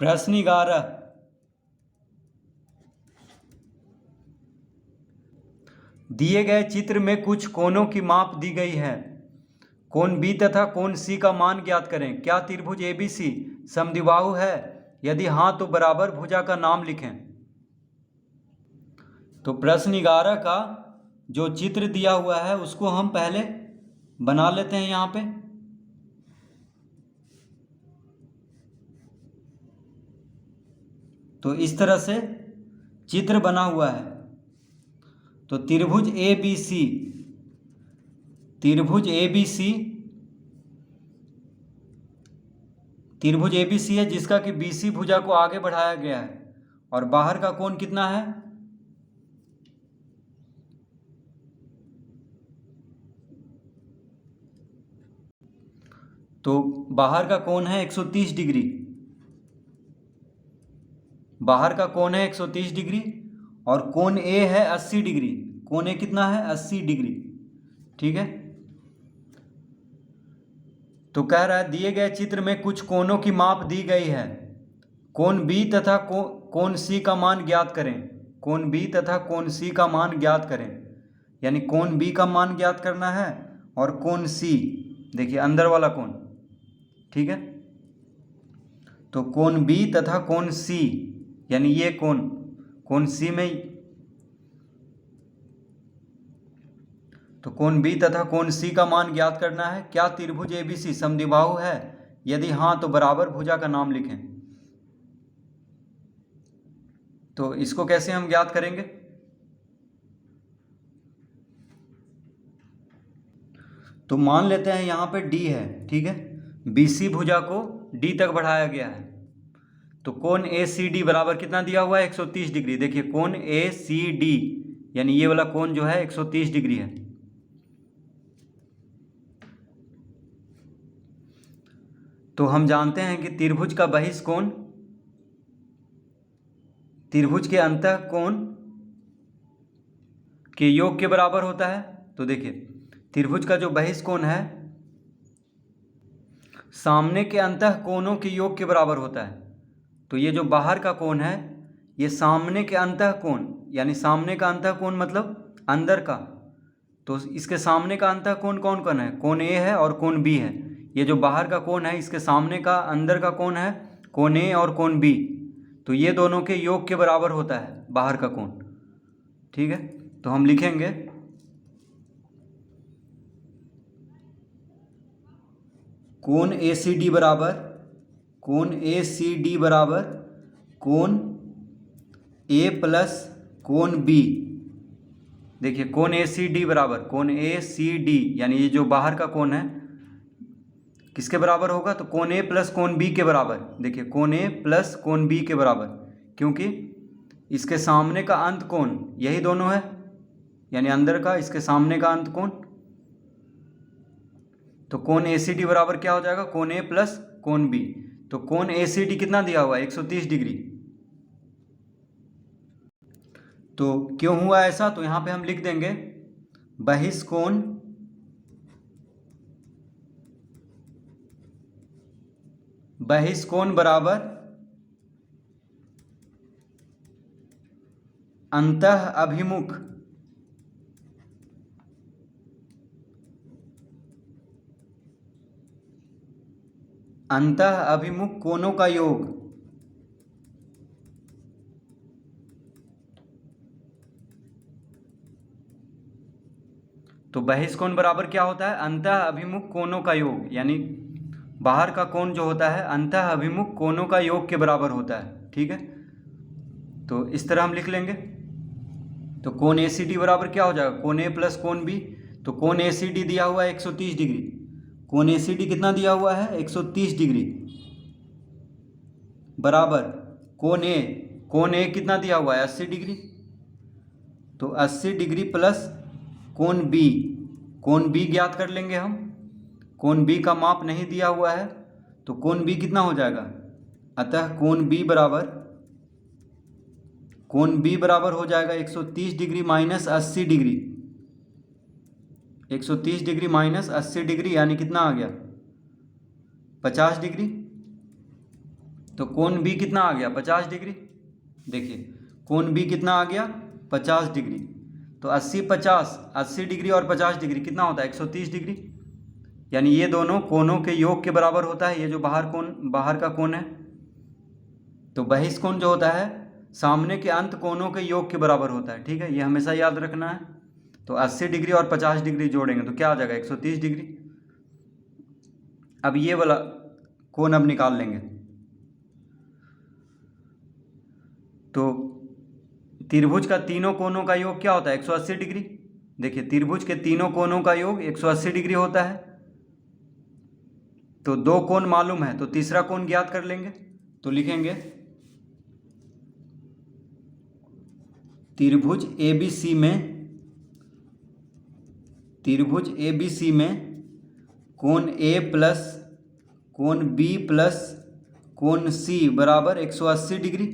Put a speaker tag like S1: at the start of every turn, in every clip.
S1: प्रश्न 11। दिए गए चित्र में कुछ कोणों की माप दी गई है। कोण बी तथा कोण सी का मान ज्ञात करें। क्या त्रिभुज एबीसी समद्विबाहु है? यदि हाँ तो बराबर भुजा का नाम लिखें। तो प्रश्न 11 का जो चित्र दिया हुआ है उसको हम पहले बना लेते हैं। यहाँ पे तो इस तरह से चित्र बना हुआ है। तो त्रिभुज एबीसी है जिसका कि बीसी भुजा को आगे बढ़ाया गया है और बाहर का कोण कितना है? तो बाहर का कोण है 130 डिग्री। बाहर का कोण है 130 डिग्री और कोण ए है 80 डिग्री। कोण ए कितना है? 80 डिग्री। ठीक है। तो कह रहा है दिए गए चित्र में कुछ कोणों की माप दी गई है। कोण बी तथा कोण सी का मान ज्ञात करें। कोण बी तथा कोण सी का मान ज्ञात करें। यानी कोण बी का मान ज्ञात करना है और कोण सी, देखिए अंदर वाला कोण। ठीक है। तो कोण बी तथा कोण सी यानी ये कोण सी में, तो कोण बी तथा कोण सी का मान ज्ञात करना है। क्या त्रिभुज एबीसी समद्विबाहु है? यदि हाँ तो बराबर भुजा का नाम लिखें। तो इसको कैसे हम ज्ञात करेंगे? तो मान लेते हैं यहाँ पे डी है। ठीक है। बीसी भुजा को डी तक बढ़ाया गया है। तो कोण ए सी डी बराबर कितना दिया हुआ है? 130 डिग्री। देखिए कोण ए सी डी यानी ये वाला कोण जो है 130 डिग्री है। तो हम जानते हैं कि त्रिभुज का बहिष्कोण त्रिभुज के अंतः कोण के योग के बराबर होता है। तो देखिए त्रिभुज का जो बहिष्कोण है सामने के अंतः कोणों के योग के बराबर होता है। तो ये जो बाहर का कोण है ये सामने के अंतः कोण, यानी सामने का अंतः कोण मतलब अंदर का। तो इसके सामने का अंतः कोण कौन कौन है? कोण ए है और कोण बी है। ये जो बाहर का कोण है इसके सामने का अंदर का कोण है कोण ए और कोण बी। तो ये दोनों के योग के बराबर होता है बाहर का कोण। ठीक है। तो हम लिखेंगे कोण ए सी डी बराबर कोण ए प्लस कोण बी। देखिए कोण ए सी डी बराबर कोण ए सी डी यानी ये जो बाहर का कोण है किसके बराबर होगा? तो कोण ए प्लस कोण बी के बराबर। देखिए कोण ए प्लस कोण बी के बराबर, क्योंकि इसके सामने का अंत कोण यही दोनों है, यानी अंदर का इसके सामने का अंत कोण। तो कोण ए सी डी बराबर क्या हो जाएगा? कोण ए प्लस कोण बी। तो कोण ए सी डी कितना दिया हुआ है? 130 डिग्री। तो क्यों हुआ ऐसा? तो यहाँ पे हम लिख देंगे बहिष्कोण बराबर अंतः अभिमुख कोणों का योग। तो बहिष्कोण बराबर क्या होता है? अंतः अभिमुख कोणों का योग, यानी बाहर का कोण जो होता है अंतः अभिमुख कोणों का योग के बराबर होता है। ठीक है। तो इस तरह हम लिख लेंगे। तो कोण ए सी डी बराबर क्या हो जाएगा? कोण ए प्लस कोण बी। तो कोण ए सी डी दिया हुआ है 130 डिग्री। कोण ए सी डी कितना दिया हुआ है? 130 डिग्री बराबर कोण ए कितना दिया हुआ है? 80 डिग्री। तो 80 डिग्री प्लस कोण बी ज्ञात कर लेंगे हम। कोण बी का माप नहीं दिया हुआ है तो कोण बी कितना हो जाएगा? अतः कोण बी बराबर हो जाएगा 130 degree minus 80 degree. 130 degree minus 80 degree यानी कितना आ गया? 50 डिग्री। तो कोण बी कितना आ गया 50 डिग्री। देखिए कोण बी कितना आ गया 50 डिग्री। तो 80 50 80 डिग्री और 50 डिग्री कितना होता है 130 डिग्री। यानी ये दोनों कोणों के योग के बराबर होता है। ये जो बाहर का कोण है, तो बहिष्कोण जो होता है सामने के अंत कोणों के योग के बराबर होता है। ठीक है, ये हमेशा याद रखना है। तो 80 डिग्री और 50 डिग्री जोड़ेंगे तो क्या आ जाएगा 130 डिग्री। अब ये वाला कोण अब निकाल लेंगे। तो त्रिभुज का तीनों कोणों का योग क्या होता है 180 डिग्री। देखिए त्रिभुज के तीनों कोणों का योग 180 डिग्री होता है। तो दो कोण मालूम है, तो तीसरा कोण ज्ञात कर लेंगे। तो लिखेंगे त्रिभुज ABC में कोण A प्लस कोण B प्लस कोण C बराबर 180 डिग्री।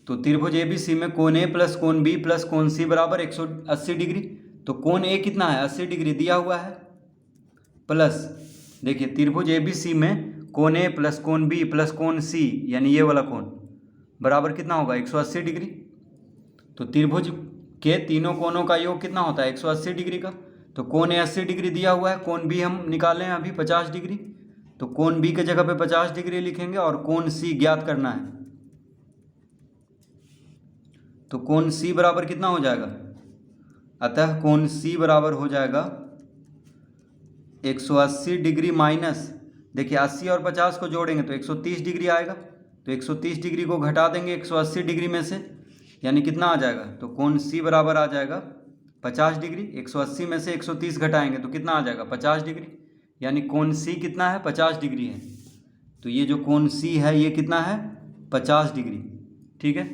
S1: तो त्रिभुज ABC में कोण A प्लस कोण B प्लस कोण C बराबर 180 डिग्री। तो कोण A कितना है 80 डिग्री दिया हुआ है, प्लस देखिए त्रिभुज ABC में कोण A प्लस कोण B प्लस कोण C यानी ये वाला कोण बराबर कितना होगा 180 डिग्री। तो त्रिभुज के तीनों कोणों का योग कितना होता है 180 डिग्री का। तो कोण A 80 डिग्री दिया हुआ है, कोण B हम निकाले हैं अभी 50 डिग्री। तो कोण B के जगह पे 50 डिग्री लिखेंगे और कोण C ज्ञात करना है। तो कोण C बराबर कितना हो जाएगा, अतः कोण C बराबर हो जाएगा 180 डिग्री माइनस, देखिए 80 और 50 को जोड़ेंगे तो 130 डिग्री आएगा। तो 130 डिग्री को घटा देंगे 180 डिग्री में से, यानी कितना आ जाएगा। तो कोण C बराबर आ जाएगा 50 डिग्री। 180 में से 130 घटाएंगे तो कितना आ जाएगा 50 डिग्री, यानी कोण C कितना है 50 डिग्री है। तो ये जो कोण C है ये कितना है 50 डिग्री। ठीक है,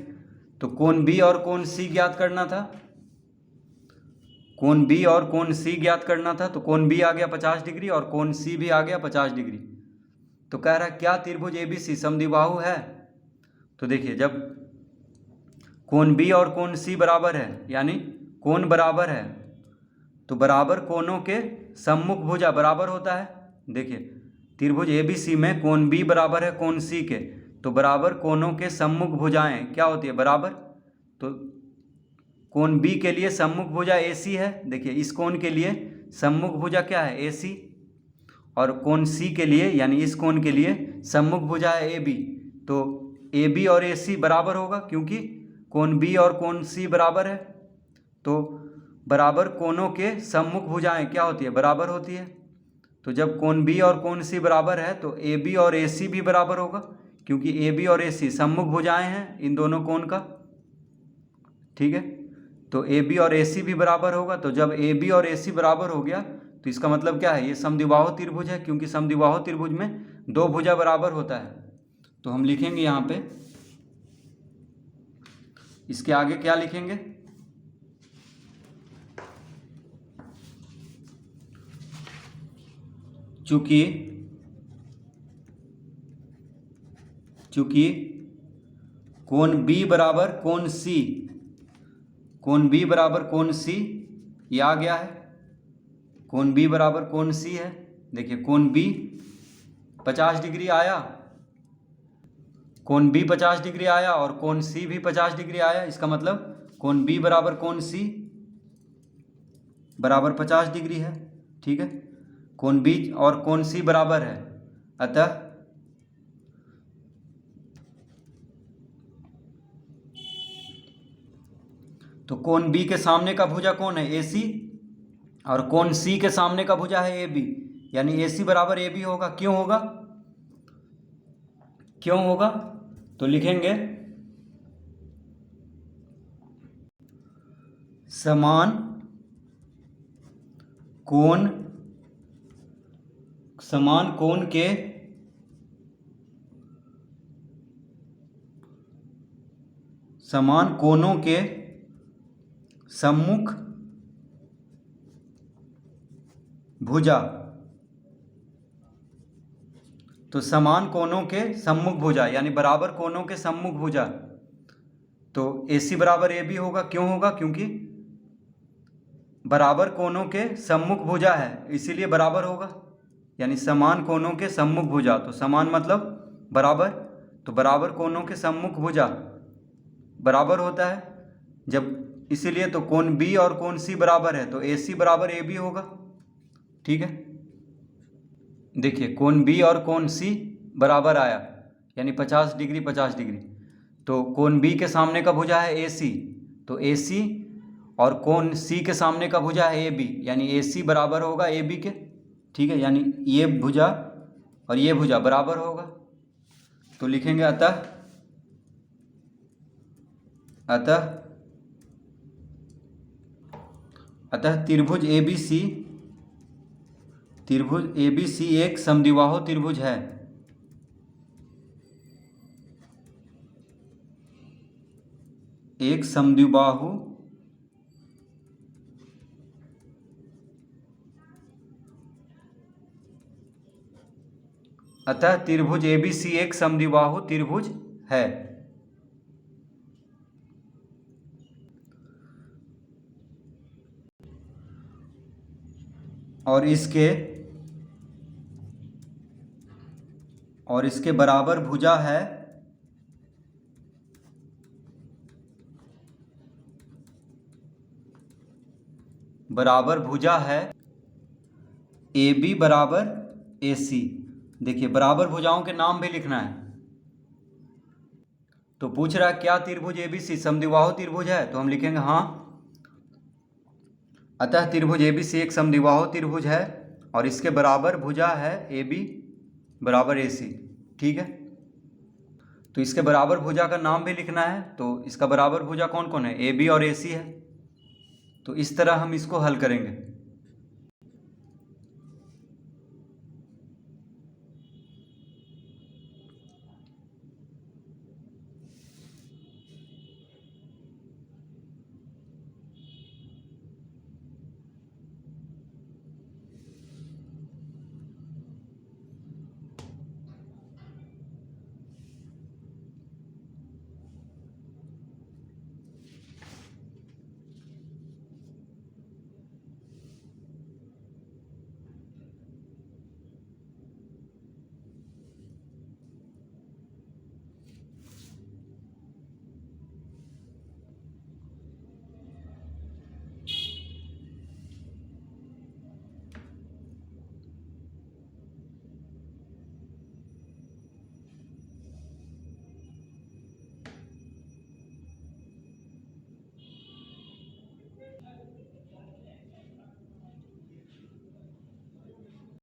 S1: तो कोण B और कोण C ज्ञात करना था। कोण B और कोण C ज्ञात करना था। तो कोण B आ गया 50 डिग्री और कोण C भी आ गया 50 डिग्री। तो कह रहा है क्या त्रिभुज ABC समद्विबाहु है। तो देखिए जब कोण B और कोण C बराबर है यानी कोण बराबर है, तो बराबर कोणों के सम्मुख भुजा बराबर होता है। देखिए त्रिभुज ABC में कोण B बराबर है कोण C के, तो बराबर कोणों के सम्मुख भुजाएं क्या होती है बराबर। तो कोण B के लिए सम्मुख भुजा AC है। देखिए इस कोण के लिए सम्मुख भुजा क्या है AC, और कोण C के लिए यानी इस कोण के लिए सम्मुख भुजा है AB। तो AB और AC बराबर होगा क्योंकि कोण B और कोण C बराबर है। तो बराबर कोणों के सम्मुख भुजाएं क्या होती है बराबर होती है। तो जब कोण B और कोण C बराबर है तो AB और AC भी बराबर होगा, क्योंकि AB और AC सम्मुख भुजाएं हैं इन दोनों कोण का। ठीक है, तो AB और AC भी बराबर होगा। तो जब AB और AC बराबर हो गया तो इसका मतलब क्या है, ये समद्विबाहु त्रिभुज है, क्योंकि समद्विबाहु त्रिभुज में दो भुजा बराबर होता है। तो हम लिखेंगे यहाँ पे, इसके आगे क्या लिखेंगे, चूंकि कोण B बराबर कोण C, कोण B बराबर कोण C ये आ गया है। कोण B बराबर कोण C है। देखिए कोण B 50 डिग्री आया, कोण B 50 डिग्री आया और कोण C भी 50 डिग्री आया। इसका मतलब कोण B बराबर कोण C बराबर 50 डिग्री है। ठीक है, कोण B और कोण C बराबर है, अतः तो कोण B के सामने का भुजा कौन है AC, और कोण C के सामने का भुजा है AB, यानी AC बराबर AB होगा। क्यों होगा, क्यों होगा, तो लिखेंगे समान कोण के समान कोणों के सम्मुख भुजा। तो समान कोणों के सम्मुख भुजा यानी बराबर कोणों के सम्मुख भुजा, तो AC बराबर AB होगा। क्यों होगा, क्योंकि बराबर कोणों के सम्मुख भुजा है इसीलिए बराबर होगा। यानी समान कोणों के सम्मुख भुजा। तो समान मतलब बराबर, तो बराबर कोणों के सम्मुख भुजा बराबर होता है जब, इसीलिए तो कोण बी और कोण सी बराबर है तो ए सी बराबर ए बी होगा। ठीक है, देखिए कोण बी और कोण सी बराबर आया, यानी 50 डिग्री 50 डिग्री। तो कोण बी के सामने का भुजा है ए सी, तो ए सी और कोण सी के सामने का भुजा है ए बी, यानी ए सी बराबर होगा ए बी के। ठीक है, यानी ये भुजा और ये भुजा बराबर होगा। तो लिखेंगे अतः त्रिभुज ए बी सी एक समद्विबाहु त्रिभुज है। एक समद्विबाहु अतः त्रिभुज ए बी सी एक समद्विबाहु त्रिभुज है। और इसके बराबर भुजा है ए बी बराबर ए सी। देखिए बराबर भुजाओं के नाम भी लिखना है। तो पूछ रहा है क्या त्रिभुज ए बी सी समद्विबाहु त्रिभुज है, तो हम लिखेंगे हाँ, अतः त्रिभुज ए बी सी एक समद्विबाहु त्रिभुज है और इसके बराबर भुजा है ए बी बराबर ए सी। ठीक है, तो इसके बराबर भुजा का नाम भी लिखना है। तो इसका बराबर भुजा कौन कौन है, ए बी और ए सी है। तो इस तरह हम इसको हल करेंगे।